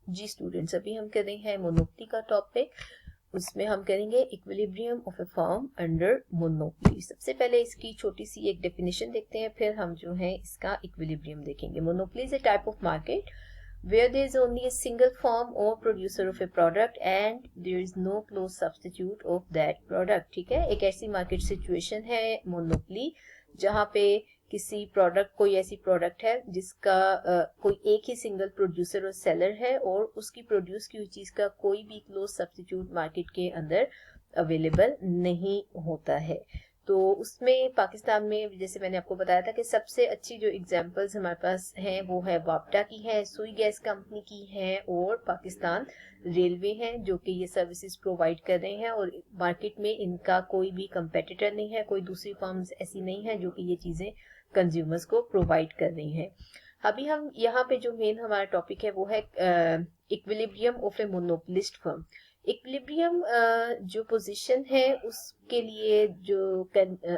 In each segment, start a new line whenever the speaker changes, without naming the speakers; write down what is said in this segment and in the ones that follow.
जी students, अभी हम कर रहे हैं मोनोपोली का टॉपिक। उसमें हम करेंगे equilibrium of A firm under monopoly. सबसे पहले इसकी छोटी सी एक डेफिनेशन देखते हैं, फिर हम जो है इसका इक्विलिब्रियम देखेंगे। Monopoly is a type of market where there is only a single firm or producer of a product and there is no close substitute of that product। ठीक है, एक ऐसी मार्केट सिचुएशन है मोनोपोली जहां पे किसी product, कोई ऐसी प्रोडक्ट है जिसका कोई एक ही सिंगल प्रोड्यूसर और सेलर है और उसकी प्रोड्यूस की हुई चीज का कोई भी क्लोज सब्स्टिट्यूट मार्केट के अंदर अवेलेबल नहीं होता है। तो उसमें पाकिस्तान में जैसे मैंने आपको बताया था कि सबसे अच्छी जो एग्जांपल्स हमारे पास हैं वो है वापटा की है, सुई गैस कंपनी की है और पाकिस्तान रेलवे है, जो कि ये सर्विसेज प्रोवाइड कर रहे हैं और मार्केट में इनका कोई भी कंपेटिटर नहीं है, कोई दूसरी फर्म्स ऐसी नहीं है जो कि ये चीजें कंज्यूमर्स को प्रोवाइड कर रही हैं। अभी हम यहाँ पे जो मेन हमारा टॉपिक है वो है equilibrium of A monopolist firm. Equilibrium जो पोजीशन है उसके लिए जो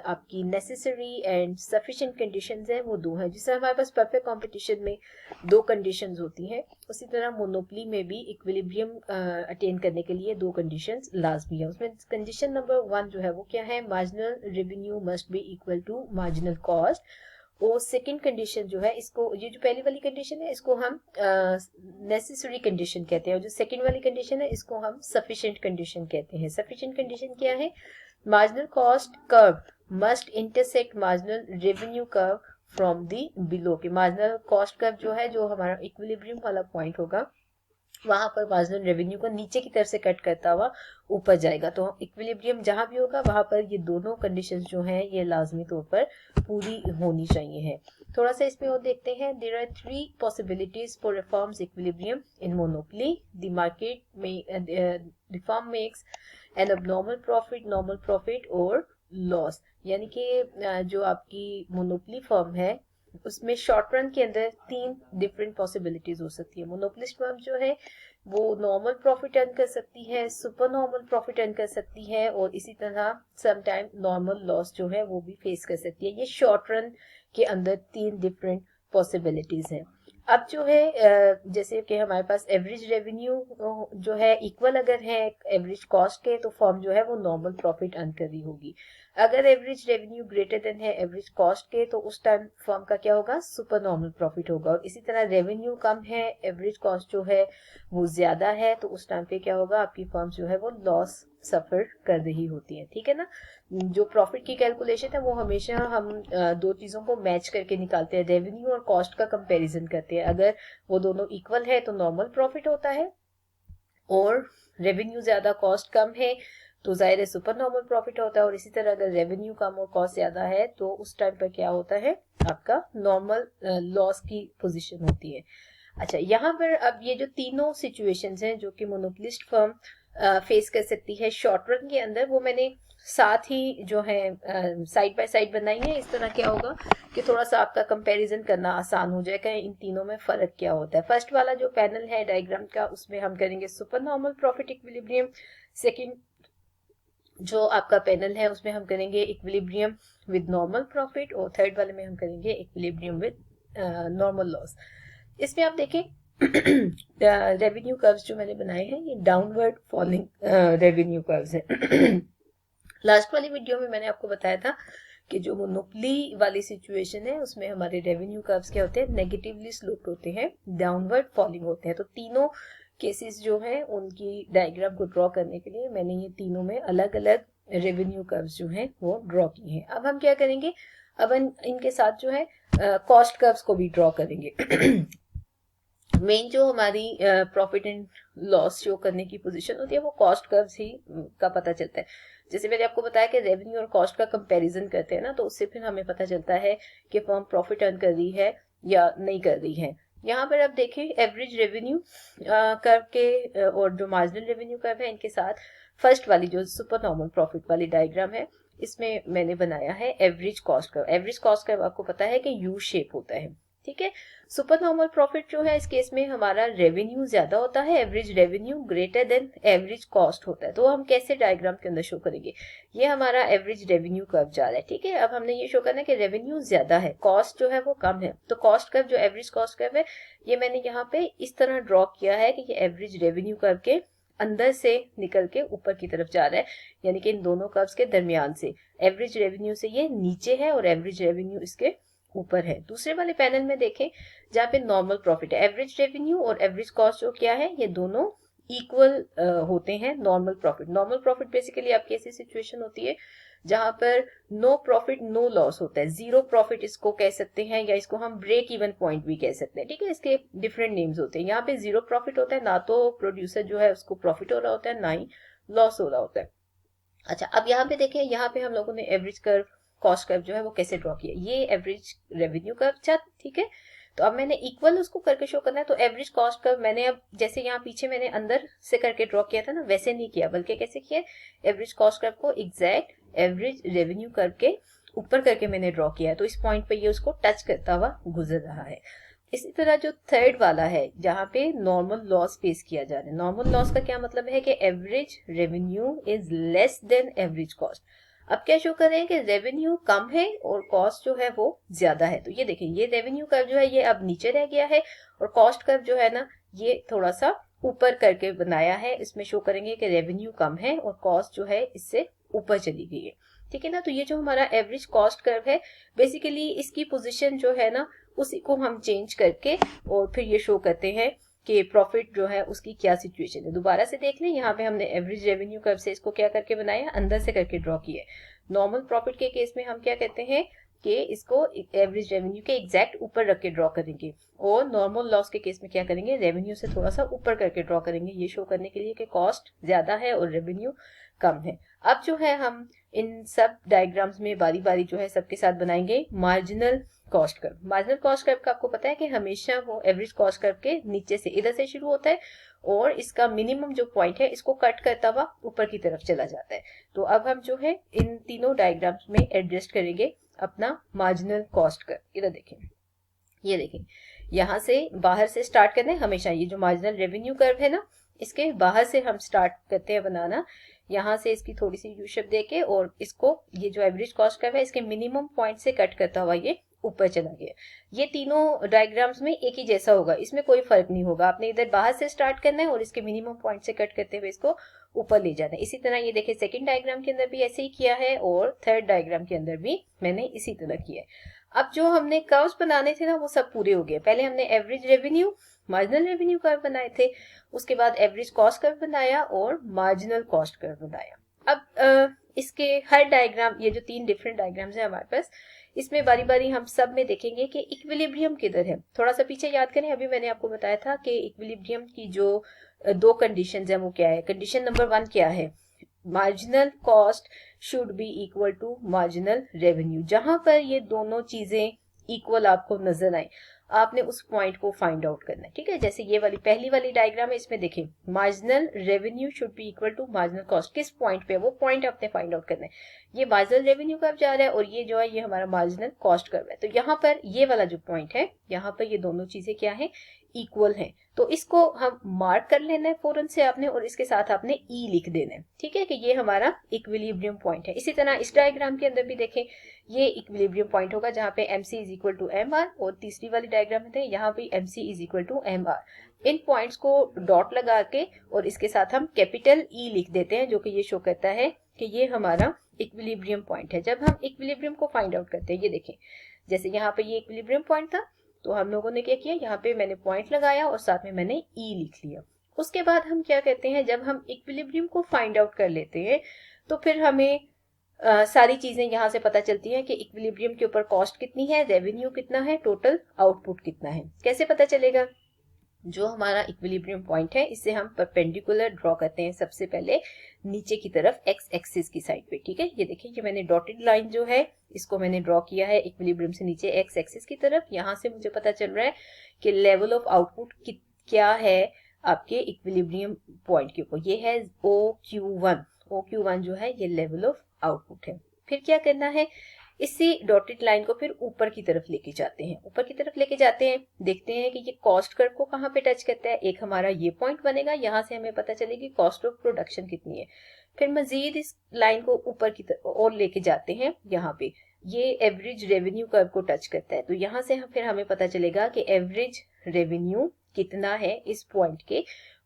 आपकी नेसेसरी एंड सफिशिएंट कंडीशंस हैं वो दो हैं। जिससे हमारे पास परफेक्ट कंपटीशन में दो कंडीशंस होती हैं, उसी तरह मोनोपोली में भी इक्विलिब्रियम अटेन करने के लिए दो कंडीशंस लाजमी है। उसमें कंडीशन नंबर 1 जो है वो क्या है, marginal revenue must be equal to marginal cost. और सेकंड कंडीशन जो है, इसको ये जो पहली वाली कंडीशन है इसको हम नेसेसरी कंडीशन कहते हैं और जो सेकंड वाली कंडीशन है इसको हम सफिशिएंट कंडीशन कहते हैं। सफिशिएंट कंडीशन क्या है, marginal cost curve must intersect marginal revenue curve from the below. के मार्जिनल कॉस्ट कर्व जो है, जो हमारा इक्विलिब्रियम वाला पॉइंट होगा, वहां पर मार्जिनल रेवेन्यू को नीचे की तरफ से कट करता हुआ ऊपर जाएगा। तो इक्विलिब्रियम जहां भी होगा वहां पर ये दोनों कंडीशंस जो हैं ये लाजमी तौर पर पूरी होनी चाहिए है। थोड़ा सा इसमें और देखते हैं। There are 3 possibilities for a firm's equilibrium in monopoly. The market में the firm makes an abnormal profit, normal profit और लॉस। यानी कि जो आपकी मोनोपोली फर्म है उसमें शॉर्ट रन के अंदर 3 डिफरेंट पॉसिबिलिटीज हो सकती है। मोनोपोलिस्ट फर्म जो है वो नॉर्मल प्रॉफिट अर्न कर सकती है, सुपर नॉर्मल प्रॉफिट अर्न कर सकती है और इसी तरह समटाइम नॉर्मल लॉस जो है वो भी फेस कर सकती है। ये शॉर्ट रन के अंदर 3 डिफरेंट पॉसिबिलिटीज हैं। अब जो है जैसे कि हमारे पास एवरेज रेवेन्यू जो है इक्वल अगर है एवरेज कॉस्ट के, तो फर्म जो है वो नॉर्मल प्रॉफिट अर्न कर रही होगी। अगर एवरेज रेवेन्यू ग्रेटर देन है एवरेज कॉस्ट के, तो उस टाइम फर्म का क्या होगा, सुपर नॉर्मल प्रॉफिट होगा। और इसी तरह रेवेन्यू कम है, एवरेज कॉस्ट जो है वो ज्यादा है, तो उस टाइम पे क्या होगा, आपकी फर्म जो है वो लॉस सफर कर रही होती है। ठीक है ना। जो प्रॉफिट की कैलकुलेशन है वो हमेशा हम दो चीजों को मैच करके निकालते हैं, रेवेन्यू और कॉस्ट का कंपैरिजन करते हैं। अगर वो दोनों इक्वल है तो नॉर्मल प्रॉफिट होता है और रेवेन्यू ज्यादा कॉस्ट कम है तो जाहिर है सुपर नॉर्मल प्रॉफिट होता है। और इसी तरह अगर रेवेन्यू कम और कॉस्ट ज्यादा है तो उस टाइम पर क्या होता है, आपका नॉर्मल लॉस की पोजीशन होती है। अच्छा, यहाँ पर अब ये जो तीनों सिचुएशंस हैं जो कि मोनोपोलिस्ट फर्म फेस कर सकती है शॉर्ट रन के अंदर, वो मैंने साथ ही जो है साइड बाय साइड बनाई है। इस तरह क्या होगा कि थोड़ा सा आपका कंपैरिजन करना आसान हो जाएगा इन तीनों में फर्क क्या होता है। फर्स्ट वाला जो पैनल है डायग्राम का, उसमें हम करेंगे super normal profit equilibrium. Second जो आपका पैनल है उसमें हम करेंगे इक्विलिब्रियम विद नॉर्मल प्रॉफिट और थर्ड वाले में हम करेंगे इक्विलिब्रियम विद नॉर्मल लॉस। इसमें आप देखें रेवेन्यू कर्व्स जो मैंने बनाए हैं ये डाउनवर्ड फॉलिंग रेवेन्यू कर्व्स हैं। लास्ट वाली वीडियो में मैंने आपको बताया था कि जो मोनोपोली वाली सिचुएशन है उसमें हमारे रेवेन्यू कर्व्स क्या होते हैं, नेगेटिवली स्लोप्ड होते हैं, डाउनवर्ड फॉलिंग होते हैं। तो तीनों केसेस जो हैं उनकी डायग्राम को ड्रॉ करने के लिए मैंने ये तीनों में अलग अलग रेवेन्यू कर्व्स जो हैं वो ड्रॉ किए हैं। अब हम क्या करेंगे, अब इनके साथ जो है कॉस्ट कर्व्स को भी ड्रॉ करेंगे। मेन जो हमारी प्रॉफिट एंड लॉस शो करने की पोजीशन होती है वो कॉस्ट कर्व्स ही का पता चलता है। जैसे मैंने आपको बताया कि रेवेन्यू और कॉस्ट का कंपैरिजन करते हैं ना, तो उससे फिर हमें पता चलता है कि फर्म प्रॉफिट अर्न कर रही है या नहीं कर रही है। यहाँ पर आप देखें एवरेज रेवेन्यू कर्व के और जो मार्जिनल रेवेन्यू कर्व है इनके साथ फर्स्ट वाली जो सुपर नॉर्मल प्रॉफिट वाली डायग्राम है इसमें मैंने बनाया है average cost curve. Average cost curve आपको पता है कि यू शेप होता है। ठीक है। सुपर नॉर्मल प्रॉफिट जो है इस केस में हमारा रेवेन्यू ज्यादा होता है, average revenue greater than average cost होता है। तो हम कैसे डायग्राम के अंदर शो करेंगे, ये हमारा एवरेज रेवेन्यू कर्व जा रहा है, ठीक है। अब हमने ये शो करना है कि रेवेन्यू ज्यादा है, कॉस्ट जो है वो कम है, तो कॉस्ट कर्व जो एवरेज कॉस्ट कर्व है ये मैंने यहाँ पे इस तरह ड्रॉ किया है कि ये एवरेज रेवेन्यू कर्व के अंदर से निकल के ऊपर की तरफ जा रहा है, यानी कि इन दोनों कर्व्स के दरमियान से एवरेज रेवेन्यू से ये नीचे है और एवरेज रेवेन्यू इसके ऊपर है। दूसरे वाले पैनल में देखें जहाँ पे नॉर्मल प्रॉफिट है, एवरेज रेवेन्यू और एवरेज कॉस्ट जो क्या है ये दोनों इक्वल होते हैं normal profit. Normal profit basically आपकी ऐसी सिचुएशन होती है जहां पर नो प्रॉफिट नो लॉस होता है, जीरो प्रॉफिट इसको कह सकते हैं, या इसको हम ब्रेक इवन पॉइंट भी कह सकते हैं, ठीक है। इसके डिफरेंट नेम्स होते हैं। यहाँ पे जीरो प्रॉफिट होता है, ना तो प्रोड्यूसर जो है उसको प्रॉफिट हो रहा होता है ना ही लॉस हो रहा होता है। अच्छा, अब यहाँ पे देखें, यहाँ पे हम लोगों ने एवरेज कर्व कॉस्ट कर्व जो है वो कैसे ड्रॉ किया, ये एवरेज रेवेन्यू कर्व था, ठीक है। तो अब मैंने इक्वल उसको करके शो करना है, तो एवरेज कॉस्ट कर्व मैंने अब जैसे यहाँ पीछे मैंने अंदर से करके ड्रॉ किया था ना, वैसे नहीं किया, बल्कि कैसे किया, एवरेज कॉस्ट कर्व को एग्जैक्ट एवरेज रेवेन्यू कर्व के ऊपर करके मैंने ड्रॉ किया है। तो इस पॉइंट पे ये उसको टच करता हुआ गुजर रहा है। इसी तरह जो थर्ड वाला है जहां पे नॉर्मल लॉस फेस किया जा रहा है, नॉर्मल लॉस का क्या मतलब है कि average revenue is less than average cost. अब क्या शो कर रहे हैं कि रेवेन्यू कम है और कॉस्ट जो है वो ज्यादा है। तो ये देखें, ये रेवेन्यू कर्व जो है ये अब नीचे रह गया है और कॉस्ट कर्व जो है ना ये थोड़ा सा ऊपर करके बनाया है। इसमें शो करेंगे कि रेवेन्यू कम है और कॉस्ट जो है इससे ऊपर चली गई है, ठीक है ना। तो ये जो हमारा एवरेज कॉस्ट कर्व है बेसिकली इसकी पोजीशन जो है ना उसी को हम चेंज करके और फिर ये शो करते हैं कि प्रॉफिट जो है उसकी क्या सिचुएशन है। दोबारा से देख लें, यहाँ पे हमने एवरेज रेवेन्यू कर्व से इसको क्या करके बनाया, अंदर से करके ड्रॉ किया है। नॉर्मल प्रॉफिट के केस में हम क्या कहते हैं कि इसको एवरेज रेवेन्यू के एग्जैक्ट ऊपर रख के ड्रॉ करेंगे, और नॉर्मल लॉस के केस में क्या करेंगे, रेवेन्यू से थोड़ा सा ऊपर करके ड्रॉ करेंगे, ये शो करने के लिए कि कॉस्ट ज्यादा है और रेवेन्यू कम है। अब जो है हम इन सब डायग्राम्स में बारी बारी जो है सबके साथ बनाएंगे marginal cost curve. Marginal cost curve का आपको पता है कि हमेशा वो एवरेज कॉस्ट कर्व के नीचे से इधर से शुरू होता है और इसका मिनिमम जो पॉइंट है इसको कट करता हुआ ऊपर की तरफ चला जाता है। तो अब हम जो है इन तीनों डायग्राम्स में एडजस्ट करेंगे अपना मार्जिनल कॉस्ट कर्व। इधर देखें, ये देखें, यहाँ से बाहर से स्टार्ट करना है हमेशा। ये जो मार्जिनल रेवेन्यू कर्व है ना इसके बाहर से हम स्टार्ट करते हैं बनाना, यहाँ से इसकी थोड़ी सी यू शेप देके और इसको ये जो एवरेज कॉस्ट कर्व है इसके मिनिमम पॉइंट से कट करता हुआ ये ऊपर चला गया। ये तीनों डायग्राम्स में एक ही जैसा होगा, इसमें कोई फर्क नहीं होगा। आपने इधर बाहर से स्टार्ट करना है और इसके मिनिमम पॉइंट से कट करते हुए इसको ऊपर ले जाना है। इसी तरह ये देखिए सेकंड डायग्राम के अंदर भी ऐसे ही किया है और थर्ड डायग्राम के अंदर भी मैंने इसी तरह किया है। अब जो हमने कर्व्स बनाने थे ना वो सब पूरे हो गए। पहले हमने average revenue, marginal revenue curve बनाए थे, उसके बाद एवरेज कॉस्ट कर्व बनाया और मार्जिनल कॉस्ट कर्व बनाया। अब इसके हर डायग्राम, ये जो तीन डिफरेंट डायग्राम्स है हमारे पास, इसमें बारी बारी हम सब में देखेंगे कि इक्विलिब्रियम किधर है। थोड़ा सा पीछे याद करें, अभी मैंने आपको बताया था कि इक्विलिब्रियम की जो दो कंडीशंस है वो क्या है। कंडीशन नंबर 1 क्या है, marginal cost should be equal to marginal revenue. जहां पर ये दोनों चीजें इक्वल आपको नजर आए आपने उस पॉइंट को फाइंड आउट करना है, ठीक है। जैसे ये वाली पहली वाली डायग्राम है, इसमें देखें marginal revenue should be equal to marginal cost, किस पॉइंट पे, वो पॉइंट आपने फाइंड आउट करना है। ये मार्जिनल रेवेन्यू कर्व जा रहा है और ये जो है ये हमारा मार्जिनल कॉस्ट कर्व है। तो यहाँ पर ये वाला जो पॉइंट है यहाँ पर ये दोनों चीजें क्या है, इक्वल है। तो इसको हम मार्क कर लेना है फौरन से आपने, और इसके साथ आपने ई लिख देना है, ठीक है, कि ये हमारा इक्विलिब्रियम पॉइंट है। इसी तरह इस डायग्राम के अंदर भी देखें ये इक्विलिब्रियम पॉइंट होगा जहां पे M C is equal to M R, और तीसरी वाली डायग्राम में थे यहाँ पे M C is equal to M R. इन पॉइंट्स को डॉट लगा के और इसके साथ हम कैपिटल ई लिख देते हैं, जो कि ये शो करता है कि ये हमारा इक्विलिब्रियम पॉइंट है। जब हम इक्विलिब्रियम को फाइंड आउट करते हैं, ये देखें जैसे यहाँ पे ये इक्विलिब्रियम पॉइंट था, तो हम लोगों ने क्या किया, यहाँ पे मैंने पॉइंट लगाया और साथ में मैंने ई लिख लिया। उसके बाद हम क्या कहते हैं, जब हम इक्विलिब्रियम को फाइंड आउट कर लेते हैं तो फिर हमें सारी चीजें यहाँ से पता चलती हैं कि इक्विलिब्रियम के ऊपर कॉस्ट कितनी है, रेवेन्यू कितना है, टोटल आउटपुट कितना है। कैसे पता चलेगा, जो हमारा इक्विलिब्रियम पॉइंट है इससे हम परपेंडिकुलर ड्रॉ करते हैं सबसे पहले नीचे की तरफ एक्स एक्सिस की साइड पे, ठीक है। ये देखिए कि मैंने डॉटेड लाइन जो है इसको मैंने ड्रॉ किया है इक्विलिब्रियम से नीचे एक्स एक्सिस की तरफ। यहाँ से मुझे पता चल रहा है कि लेवल ऑफ आउटपुट क्या है आपके इक्विलिब्रियम पॉइंट के ऊपर, ये है OQ1। OQ1 जो है ये लेवल ऑफ आउटपुट है। फिर क्या करना है, इसी डॉटेड लाइन को फिर ऊपर की तरफ लेके जाते हैं, ऊपर की तरफ लेके जाते हैं, देखते हैं कि ये कॉस्ट कर्व को कहाँ पे टच करता है। एक हमारा ये पॉइंट बनेगा, यहाँ से हमें पता चलेगी कॉस्ट ऑफ प्रोडक्शन कितनी है। फिर मजीद इस लाइन को ऊपर की तरफ और लेके जाते हैं, यहाँ पे ये एवरेज रेवेन्यू कर्व को टच करता है। तो यहाँ से फिर हमें पता चलेगा कि एवरेज रेवेन्यू कितना है इस पॉइंट के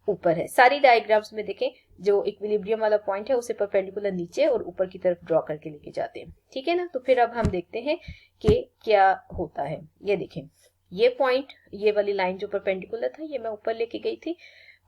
ऊपर है। सारी डायग्राम्स में देखें, जो इक्विलिब्रियम वाला पॉइंट है उसे परपेंडिकुलर नीचे और ऊपर की तरफ ड्रॉ करके लेके जाते हैं, ठीक है ना। तो फिर अब हम देखते हैं कि क्या होता है। ये देखें, ये पॉइंट, ये वाली लाइन जो परपेंडिकुलर था, ये मैं ऊपर लेके गई थी।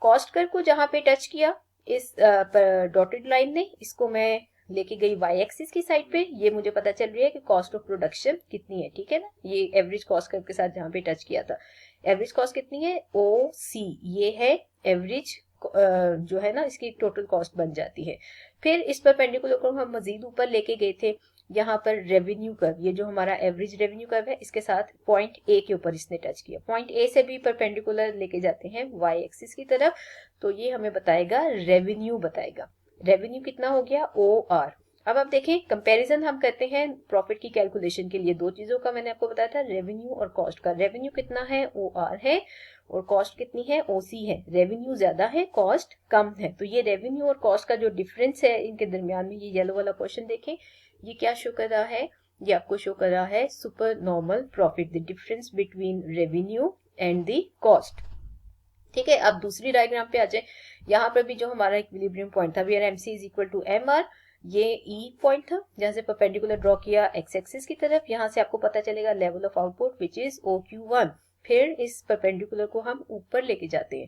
कॉस्ट कर्व को जहां पे टच किया इस डॉटेड लाइन ने, इसको मैं लेके गई वाई एक्सिस की साइड पे। ये मुझे पता चल रही है कि कॉस्ट ऑफ प्रोडक्शन कितनी है, ठीक है ना। ये एवरेज कॉस्ट कर्व के साथ जहां पे टच किया था, एवरेज कॉस्ट कितनी है, ओ सी, ये है एवरेज जो है ना, इसकी टोटल कॉस्ट बन जाती है। फिर इस परपेंडिकुलर को हम मजीद ऊपर लेके गए थे, यहाँ पर रेवेन्यू कर्व, ये जो हमारा एवरेज रेवेन्यू कर्व है, इसके साथ पॉइंट ए के ऊपर इसने टच किया। पॉइंट ए से भी परपेंडिकुलर लेके जाते हैं वाई एक्सिस की तरफ, तो ये हमें बताएगा रेवेन्यू, बताएगा रेवेन्यू कितना हो गया, ओ आर। अब आप देखें, कंपैरिजन हम करते हैं प्रॉफिट की कैलकुलेशन के लिए। दो चीजों का मैंने आपको बताया था, रेवेन्यू और कॉस्ट का। रेवेन्यू कितना है, ओ आर है, और कॉस्ट कितनी है, ओ सी है। रेवेन्यू ज्यादा है, कॉस्ट कम है। तो ये रेवेन्यू और कॉस्ट का जो डिफरेंस है इनके दरमियान में, ये येलो वाला क्वेश्चन देखें, ये क्या शो कर रहा है, ये आपको शो कर रहा है super normal profit, the difference between revenue and the cost, ठीक है। अब दूसरी डायग्राम पे आ जाए। यहाँ पर भी जो हमारा इक्विलिब्रियम पॉइंट था, where MC is equal to M R, ये ई पॉइंट था जहां से परपेंडिकुलर ड्रॉ किया एक्स एक्सिस की तरफ। यहाँ से आपको पता चलेगा level of output which is OQ1। फिर इस परपेंडिकुलर को हम ऊपर लेके जाते हैं।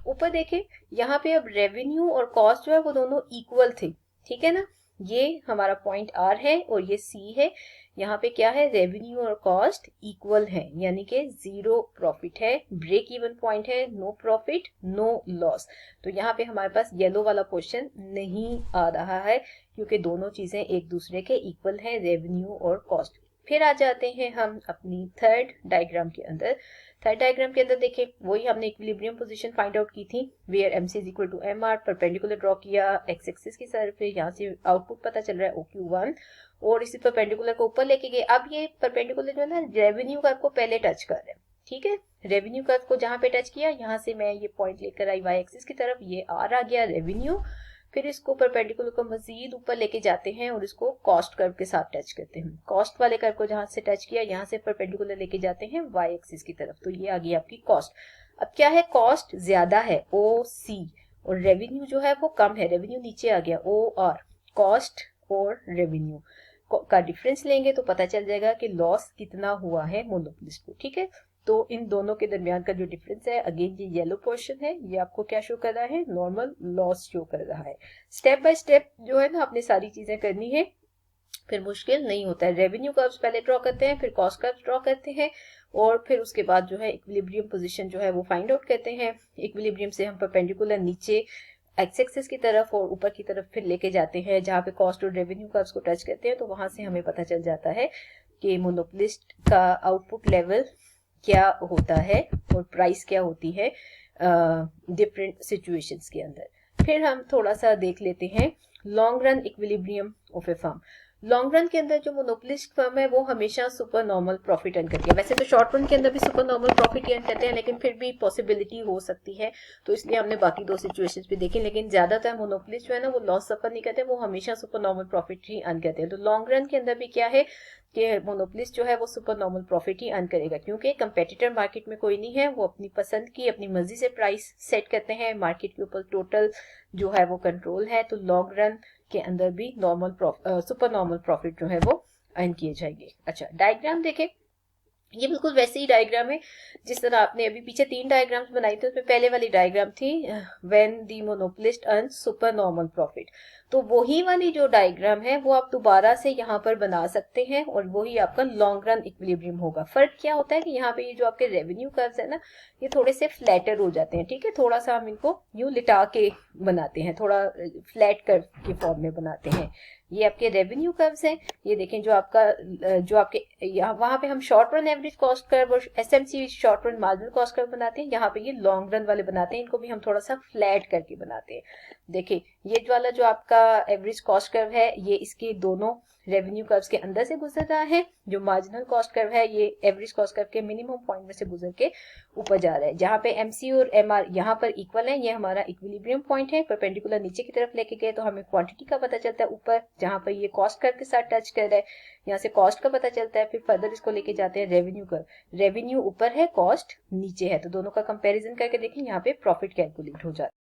ऊपर देखें, यहाँ पे अब रेवेन्यू और कॉस्ट जो है वो दोनों इक्वल थे, ठीक है ना। ये हमारा पॉइंट आर है और ये सी है। यहाँ पे क्या है, रेवेन्यू और कॉस्ट इक्वल है, यानी कि जीरो प्रॉफिट है, ब्रेक इवन पॉइंट है, नो प्रॉफिट नो लॉस। तो यहाँ पे हमारे पास येलो वाला क्वेश्चन नहीं आ रहा है, क्योंकि दोनों चीजें एक दूसरे के इक्वल है, रेवेन्यू और कॉस्ट। फिर आ जाते हैं हम अपनी थर्ड डायग्राम के अंदर। थर्ड डायग्राम के अंदर देखें, वही हमने इक्विलिब्रियम पोजीशन फाइंड आउट की थी, where MC is equal to M R, perpendicular draw किया एक्स एक्सिस की तरफ। यहाँ से आउटपुट पता चल रहा है OQ1, और इसी परपेंडिकुलर को ऊपर लेके गए। अब ये परपेंडिकुलर जो है ना, रेवेन्यू कर्व को पहले टच कर रहे हैं, ठीक है। रेवेन्यू कर्व को जहां पे टच किया, यहाँ से मैं ये पॉइंट लेकर आई वाई एक्सिस की तरफ, ये आर आ गया रेवेन्यू। फिर इसको परपेंडिकुलर को मजीद ऊपर लेके जाते हैं और इसको कॉस्ट कर्व के साथ टच करते हैं। कॉस्ट वाले कर्व को जहां से टच किया, यहाँ से परपेंडिकुलर लेके जाते हैं वाई एक्सिस की तरफ, तो ये आ गई आपकी कॉस्ट। अब क्या है, कॉस्ट ज्यादा है OC, और रेवेन्यू जो है वो कम है, रेवेन्यू नीचे आ गया OR। कॉस्ट और रेवेन्यू का डिफरेंस लेंगे तो पता चल जाएगा कि लॉस कितना हुआ है मोनोपोलिस्ट को, ठीक है। तो इन दोनों के दरमियान का जो डिफरेंस है, अगेन ये येलो पोर्शन है, ये आपको क्या शो कर रहा है, नॉर्मल लॉस शो कर रहा है। स्टेप बाय स्टेप जो है ना, अपने सारी चीजें करनी है, फिर मुश्किल नहीं होता है। रेवेन्यू कर्व्स पहले ड्रॉ करते हैं, फिर कॉस्ट कर्व्स ड्रॉ करते हैं, और फिर उसके बाद जो है इक्विलिब्रियम पोजीशन जो है वो फाइंड आउट करते हैं। इक्विलिब्रियम से हम परपेंडिकुलर नीचे एक्स एक्सिस की तरफ और ऊपर की तरफ फिर लेके जाते हैं, जहाँ पे कॉस्ट और रेवेन्यू कर्व्स को टच करते हैं, तो वहां से हमें पता चल जाता है कि मोनोपोलिस्ट का आउटपुट लेवल क्या होता है और प्राइस क्या होती है डिफरेंट सिचुएशंस के अंदर। फिर हम थोड़ा सा देख लेते हैं long run equilibrium of A firm. Long run के अंदर जो मोनोपोलिस्ट फर्म है वो हमेशा सुपर नॉर्मल प्रॉफिट अर्न करती है। वैसे तो शॉर्ट रन के अंदर भी सुपर नॉर्मल प्रॉफिट अर्न करते हैं, लेकिन फिर भी पॉसिबिलिटी हो सकती है, तो इसलिए हमने बाकी दो सिचुएशंस भी देखी। लेकिन ज्यादातर मोनोपोलिस्ट जो है ना, वो लॉस सफर नहीं करते, वो हमेशा सुपर नॉर्मल प्रॉफिट ही अर्न करते हैं। तो लॉन्ग रन के अंदर भी क्या है कि मोनोपोलिस्ट जो है वो सुपर नॉर्मल प्रॉफिट ही अर्न करेगा, क्योंकि कंपेटिटर मार्केट में कोई नहीं है, वो अपनी पसंद की अपनी मर्जी से प्राइस सेट करते हैं, मार्केट के ऊपर टोटल जो है वो कंट्रोल है। तो लॉन्ग रन के अंदर भी नॉर्मल सुपर नॉर्मल प्रॉफिट जो है वो अर्न किए जाएंगे। अच्छा, डायग्राम देखें, ये बिल्कुल वैसे ही डायग्राम है जिस तरह आपने अभी पीछे 3 डायग्राम्स बनाई थी, उसमें पहले वाली डायग्राम थी when the monopolist earn super normal profit. तो वही वाली जो डायग्राम है वो आप दोबारा से यहाँ पर बना सकते हैं, और वही आपका लॉन्ग रन इक्विलिब्रियम होगा। फर्क क्या होता है कि यहाँ पे ये जो आपके रेवेन्यू कर्व्स है ना, ये थोड़े से फ्लैटर हो जाते हैं, ठीक है। थोड़ा सा हम इनको यूं लिटा के बनाते हैं, थोड़ा फ्लैट कर्व के फॉर्म में बनाते हैं। ये आपके रेवेन्यू कर्व्स हैं, ये देखें जो आपके यहाँ वहां पे हम short run average cost curve और SMC short run marginal cost curve बनाते हैं, यहाँ पे ये लॉन्ग रन वाले बनाते हैं, इनको भी हम थोड़ा सा फ्लैट करके बनाते हैं। देखिए ये वाला जो आपका एवरेज कॉस्ट कर्व है ये इसके दोनों रेवेन्यू कर्व्स के अंदर से गुजर रहा है। जो मार्जिनल कॉस्ट कर्व है ये एवरेज कॉस्ट कर्व के मिनिमम पॉइंट में से गुजर के ऊपर जा रहा है। जहां पे एमसी और एमआर यहाँ पर इक्वल है, ये हमारा इक्विलिब्रियम पॉइंट है। परपेंडिकुलर नीचे की तरफ लेके गए तो हमें क्वांटिटी का पता चलता है ऊपर, जहां पर ये कॉस्ट कर्व के साथ टच कर रहा है, यहाँ से कॉस्ट का पता चलता है। फिर फर्दर इसको लेके जाते हैं रेवेन्यू कर्व, रेवेन्यू ऊपर है, कॉस्ट नीचे है, तो दोनों का कंपेरिजन करके देखें यहाँ पे प्रॉफिट कैलकुलेट हो जाता है।